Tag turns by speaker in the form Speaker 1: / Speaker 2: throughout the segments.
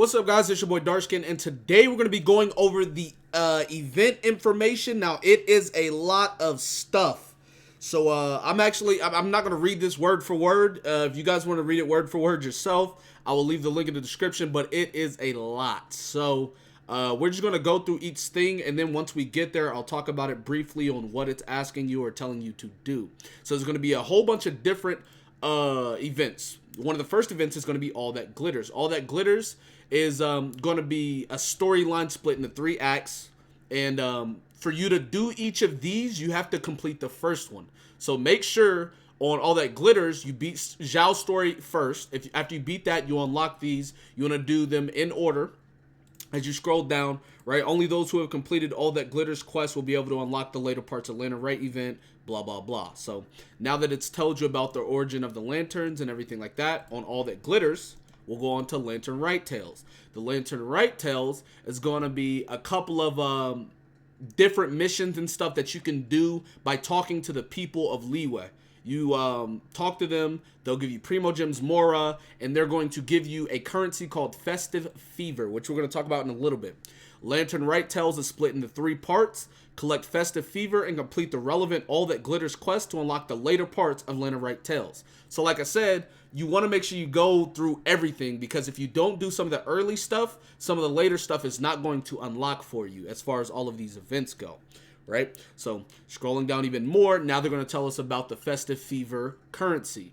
Speaker 1: What's up, guys? It's your boy Darkskin, and today we're going to be going over the event information. Now, it is a lot of stuff. So, I'm not going to read this word for word. If you guys want to read it word for word yourself, I will leave the link in the description, but it is a lot. So, we're just going to go through each thing, and then once we get there, I'll talk about it briefly on what it's asking you or telling you to do. So, there's going to be a whole bunch of different events. One of the first events is going to be All That Glitters. All That Glitters is going to be a storyline split into 3 acts, and for you to do each of these, you have to complete the first one. So make sure on All That Glitters, you beat Zhao's story first. After you beat that, you unlock these. You want to do them in order as you scroll down, right? Only those who have completed All That Glitters quest will be able to unlock the later parts of Rite event, blah, blah, blah. So now that it's told you about the origin of the lanterns and everything like that on All That Glitters, we'll go on to Lantern Rite Tales. The Lantern Rite Tales is going to be a couple of different missions and stuff that you can do by talking to the people of Liyue. You talk to them, they'll give you Primogems Mora, and they're going to give you a currency called Festive Fever, which we're going to talk about in a little bit. Lantern Rite Tales is split into 3 parts. Collect Festive Fever and complete the relevant All That Glitters quest to unlock the later parts of Lantern Rite Tales. So like I said, you want to make sure you go through everything, because if you don't do some of the early stuff, some of the later stuff is not going to unlock for you as far as all of these events go. Right? So scrolling down even more, now they're going to tell us about the Festive Fever currency.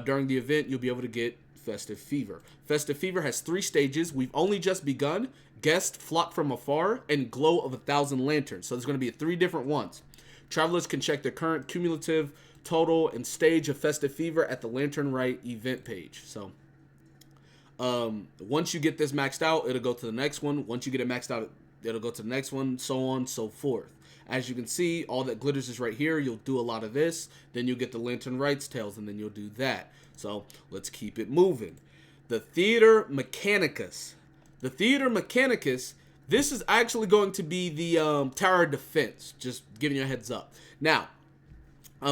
Speaker 1: During the event, you'll be able to get Festive Fever. Festive Fever has 3 stages. We've only just begun: Guest, Flock from Afar, and Glow of 1,000 Lanterns. So there's going to be 3 different ones. Travelers can check the current cumulative total and stage of Festive Fever at the Lantern Rite event page. So once you get this maxed out, it'll go to the next one. Once you get it maxed out, it'll go to the next one, so on, so forth. As you can see, All That Glitters is right here. You'll do a lot of this. Then you'll get the Lantern Rite Tales, and then you'll do that. So let's keep it moving. The Theater Mechanicus. The Theater Mechanicus, this is actually going to be the Tower of Defense. Just giving you a heads up. Now,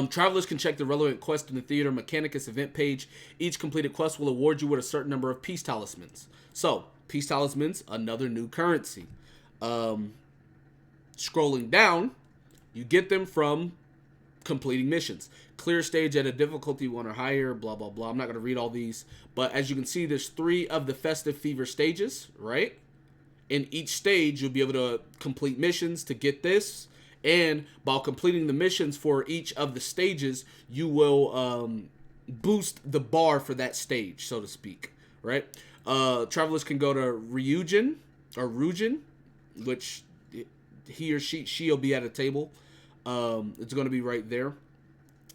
Speaker 1: travelers can check the relevant quest in the Theater Mechanicus event page. Each completed quest will award you with a certain number of Peace Talismans. So, Peace Talismans, another new currency. Scrolling down, you get them from completing missions. Clear stage at a difficulty 1 or higher, blah, blah, blah. I'm not going to read all these. But as you can see, there's 3 of the Festive Fever stages, right? In each stage, you'll be able to complete missions to get this. And while completing the missions for each of the stages, you will boost the bar for that stage, so to speak, right? Travelers can go to Ryujin, which he or she'll be at a table. It's going to be right there.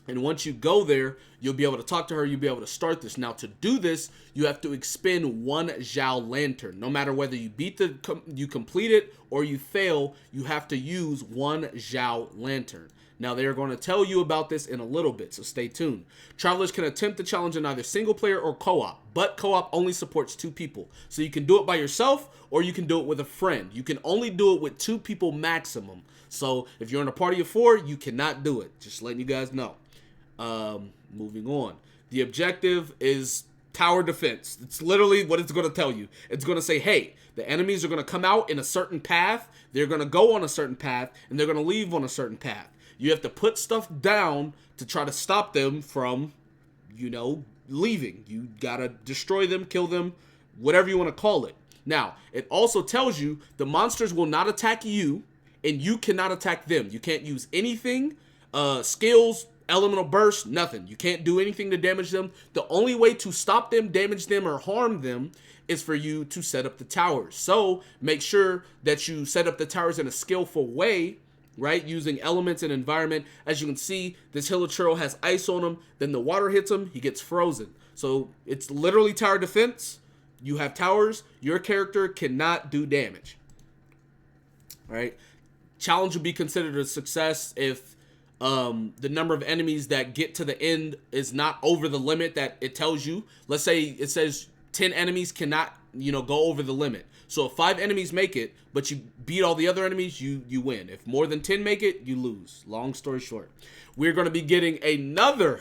Speaker 1: And once you go there, you'll be able to talk to her. You'll be able to start this. Now, to do this, you have to expend 1 Zhao Lantern. No matter whether you you complete it or you fail, you have to use 1 Zhao Lantern. Now, they are going to tell you about this in a little bit, so stay tuned. Travelers can attempt the challenge in either single player or co-op, but co-op only supports 2 people. So you can do it by yourself or you can do it with a friend. You can only do it with 2 people maximum. So if you're in a party of 4, you cannot do it. Just letting you guys know. Moving on. The objective is tower defense. It's literally what it's going to tell you. It's going to say, hey, the enemies are going to come out in a certain path. They're going to go on a certain path, and they're going to leave on a certain path. You have to put stuff down to try to stop them from, leaving. You got to destroy them, kill them, whatever you want to call it. Now, it also tells you the monsters will not attack you, and you cannot attack them. You can't use anything, skills, elemental burst, nothing. You can't do anything to damage them. The only way to stop them, damage them, or harm them is for you to set up the towers. So make sure that you set up the towers in a skillful way, right? Using elements and environment. As you can see, this Hilichurl has ice on him. Then the water hits him, he gets frozen. So it's literally tower defense. You have towers. Your character cannot do damage. All right? Challenge will be considered a success if the number of enemies that get to the end is not over the limit that it tells you. Let's say it says 10 enemies cannot, go over the limit. So if 5 enemies make it, but you beat all the other enemies, you win. If more than 10 make it, you lose. Long story short, we're going to be getting another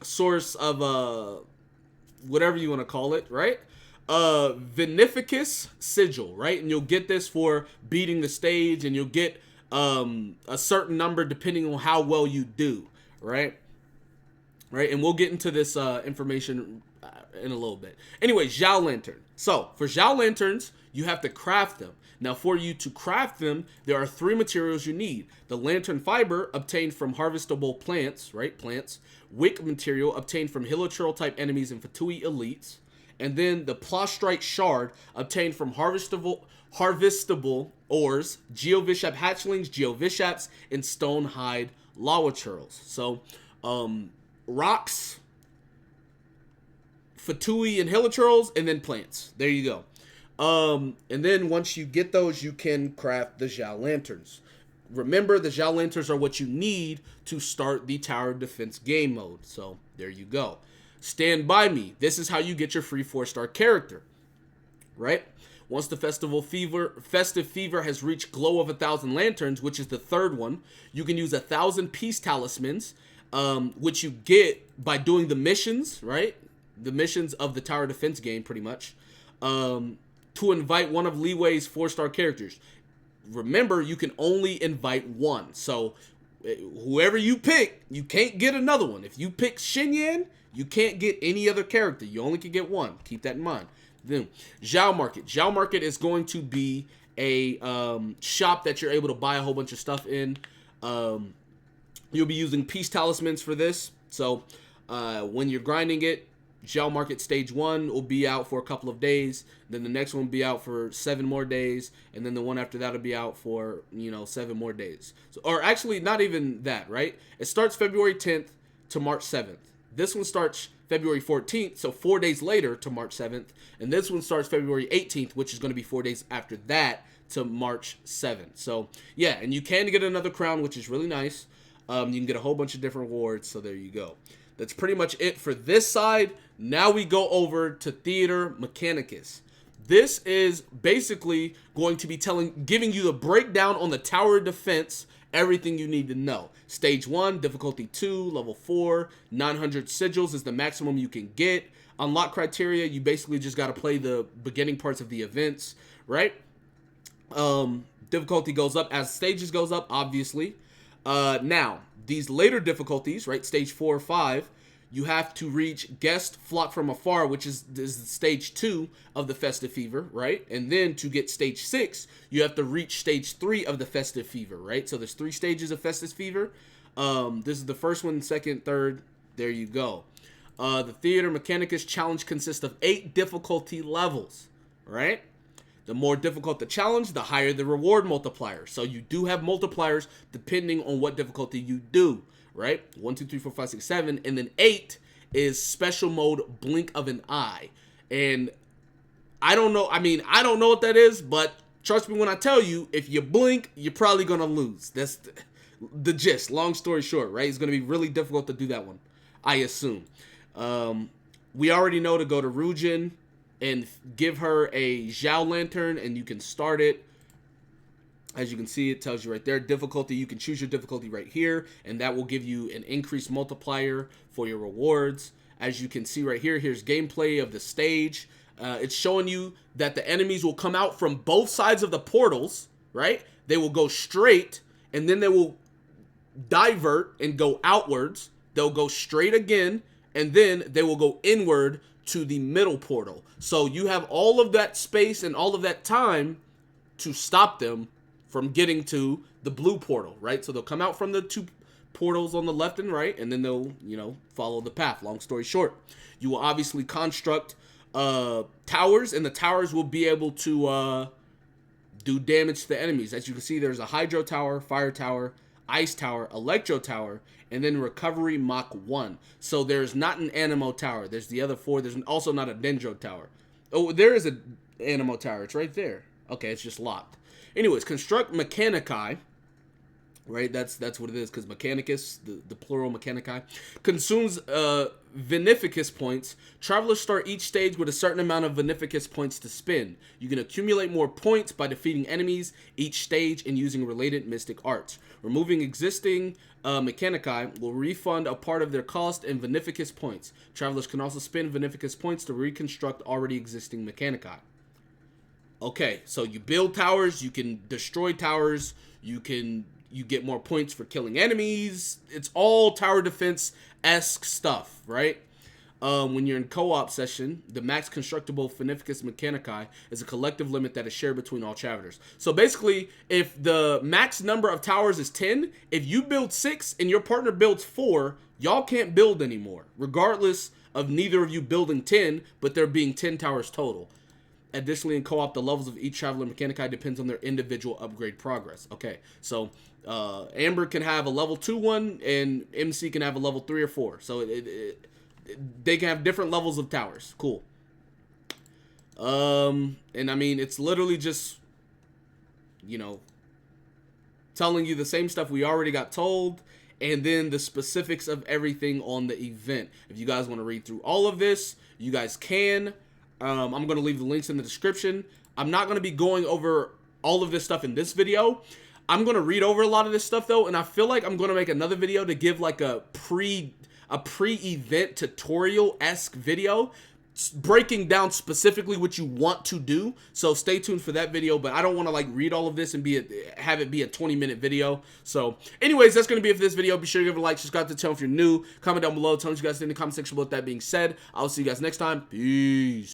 Speaker 1: source of whatever you want to call it, right? Vinificus sigil, right? And you'll get this for beating the stage, and you'll get a certain number depending on how well you do, right? Right, and we'll get into this information in a little bit. Anyway, Zhao Lantern. So, for Zhao Lanterns, you have to craft them. Now, for you to craft them, there are 3 materials you need. The lantern fiber, obtained from harvestable plants, right, plants. Wick material, obtained from hilichurl type enemies and Fatui elites. And then the Plostrite shard, obtained from harvestable ores, Geovishap hatchlings, Geovishaps, and Stonehide lawachurls. So, rocks, Fatui and hilichurls, and then plants. There you go. And then once you get those, you can craft the Zhao Lanterns. Remember, the Zhao Lanterns are what you need to start the Tower Defense game mode. So, there you go. Stand by me. This is how you get your free 4-star character, right? Once the festive fever has reached glow of 1,000 lanterns, which is the 3rd one, you can use 1,000 peace talismans, which you get by doing the missions, right? The missions of the Tower Defense game, pretty much, to invite one of Leeway's 4-star characters. Remember, you can only invite one. So, whoever you pick, you can't get another one. If you pick Xinyan, you can't get any other character. You only can get one. Keep that in mind. Then, Zhao Market. Zhao Market is going to be a shop that you're able to buy a whole bunch of stuff in. You'll be using peace talismans for this. So, when you're grinding it, Zhao Market Stage 1 will be out for a couple of days. Then the next one will be out for 7 more days. And then the one after that will be out for, 7 more days. So, or actually, not even that, right? It starts February 10th to March 7th. This one starts February 14th, so 4 days later to March 7th. And this one starts February 18th, which is going to be 4 days after that to March 7th. So, yeah, and you can get another crown, which is really nice. You can get a whole bunch of different rewards, so there you go. That's pretty much it for this side. Now we go over to Theater Mechanicus. This is basically going to be giving you the breakdown on the Tower Defense, everything you need to know. Stage 1, difficulty 2, level 4, 900 sigils is the maximum you can get. Unlock criteria, you basically just got to play the beginning parts of the events, right? Difficulty goes up as stages goes up, obviously. Now, these later difficulties, right, stage 4 or 5, you have to reach Guest Flock from Afar, which is stage 2 of the Festive Fever, right? And then to get stage 6, you have to reach stage 3 of the Festive Fever, right? So there's 3 stages of Festive Fever. This is the first one, second, third. There you go. The Theater Mechanicus challenge consists of 8 difficulty levels, right? The more difficult the challenge, the higher the reward multiplier. So you do have multipliers depending on what difficulty you do, right? 1, 2, 3, 4, 5, 6, 7. And then 8 is special mode Blink of an Eye. And I don't know. I mean, I don't know what that is, but trust me when I tell you, if you blink, you're probably going to lose. That's the gist. Long story short, right? It's going to be really difficult to do that one, I assume. We already know to go to Rujin and give her a Zhao Lantern, and you can start it. As you can see, it tells you right there, difficulty. You can choose your difficulty right here, and that will give you an increased multiplier for your rewards. As you can see right here, here's gameplay of the stage. It's showing you that the enemies will come out from both sides of the portals, right? They will go straight, and then they will divert and go outwards. They'll go straight again, and then they will go inward to the middle portal. So you have all of that space and all of that time to stop them from getting to the blue portal, right? So they'll come out from the 2 portals on the left and right, and then they'll, follow the path. Long story short, you will obviously construct towers, and the towers will be able to do damage to the enemies. As you can see, there's a Hydro Tower, Fire Tower, Ice Tower, Electro Tower, and then Recovery Mach 1. So there's not an Animo Tower. There's the other 4. There's also not a Dendro Tower. Oh, there is an Animo Tower. It's right there. Okay, it's just locked. Anyways, construct Mechanici, right? That's what it is, because Mechanicus, the plural Mechanici, consumes Vinificus points. Travelers start each stage with a certain amount of Vinificus points to spend. You can accumulate more points by defeating enemies each stage and using related mystic arts. Removing existing Mechanici will refund a part of their cost in Vinificus points. Travelers can also spend Vinificus points to reconstruct already existing Mechanici. Okay, so you build towers, you can destroy towers, you get more points for killing enemies. It's all tower defense-esque stuff, right? When you're in co-op session, the max constructible Vinificus Mechanici is a collective limit that is shared between all travelers. So basically, if the max number of towers is 10, if you build 6 and your partner builds 4, y'all can't build anymore, regardless of neither of you building 10, but there being 10 towers total. Additionally, in co-op, the levels of each traveler Mechanici depends on their individual upgrade progress. Okay, so Amber can have a level 2 one, and MC can have a level 3 or 4. So they can have different levels of towers. Cool. And I mean, it's literally just, you know, telling you the same stuff we already got told, and then the specifics of everything on the event. If you guys want to read through all of this, you guys can. I'm going to leave the links in the description. I'm not going to be going over all of this stuff in this video. I'm going to read over a lot of this stuff, though, and I feel like I'm going to make another video to give, like, a pre-event tutorial-esque video breaking down specifically what you want to do. So stay tuned for that video, but I don't want to, like, read all of this and have it be a 20-minute video. So anyways, that's going to be it for this video. Be sure to give it a like, subscribe to the channel if you're new, comment down below, tell me what you guys think in the comment section. With that being said, I'll see you guys next time. Peace.